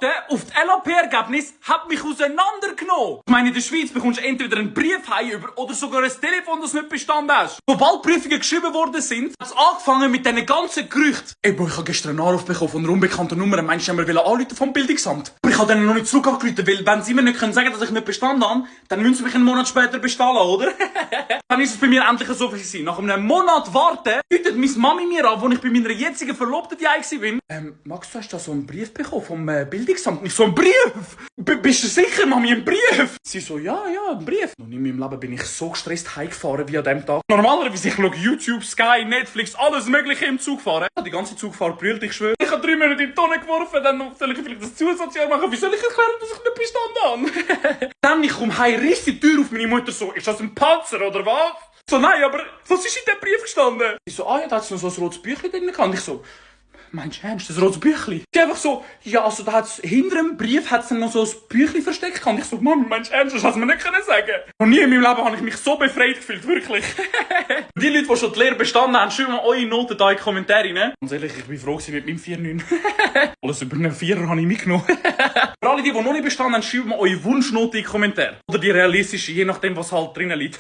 Warten auf das LAP-Ergebnis hat mich auseinandergenommen. Ich meine, in der Schweiz bekommst du entweder einen Brief heim oder sogar ein Telefon, das du nicht bestanden hast. Sobald Prüfungen geschrieben worden sind, hat es angefangen mit diesen ganzen Gerüchten. Ey, Bro, ich habe gestern einen Anruf bekommen von einer unbekannten Nummer. Meinst du, wir wollen anrufen vom Bildungsamt? Aber ich habe denen noch nicht zurückgerufen, weil wenn sie mir nicht sagen können, dass ich nicht bestanden habe, dann müssen sie mich einen Monat später bestellen, oder? Dann ist es bei mir endlich so gewesen. Nach einem Monat warten, bittet meine Mami mir an, wo ich bei meiner jetzigen Verlobten die bin. Max, du hast da so einen Brief bekommen vom Bildungsamt? Nicht so einen Brief? Bist du sicher, Mami, einen Brief? Sie so, ja, einen Brief. Noch nie in meinem Leben bin ich so gestresst heimgefahren wie an dem Tag. Normalerweise, ich schaue YouTube, Sky, Netflix, alles Mögliche im Zug fahren. Ich habe die ganze Zugfahrt brüllt, ich schwöre. Ich habe 3 Monate in die Tonne geworfen, dann soll ich vielleicht das Zusatzjahr machen. Wie soll ich erklären, dass ich nicht bestanden habe? Dann, ich komme heim, riss die Tür auf, meine Mutter so, ist das ein Panzer oder was? So, nein, aber was ist in dem Brief gestanden? Ich so, ja, da hat noch so ein rotes Büchlein drin gehabt. Ich so, meinst du ernst, das rotes Büchlein? Die einfach so, ja, also da hat's, hinter dem Brief hat's dann noch so ein Büchlein versteckt gehabt. Ich so, Mami, meinst du ernst, das hast du mir nicht können sagen? Noch nie in meinem Leben habe ich mich so befreit gefühlt, wirklich. Die Leute, die schon die Lehre bestanden haben, schreiben mal eure Noten da in die Kommentare, ne? Ganz ehrlich, ich bin froh mit meinem 4,9. Alles über einen 4er habe ich mitgenommen. Für alle, die noch nicht bestanden haben, schreibt mal eure Wunschnote in die Kommentare. Oder die realistische, je nachdem, was halt drinnen liegt.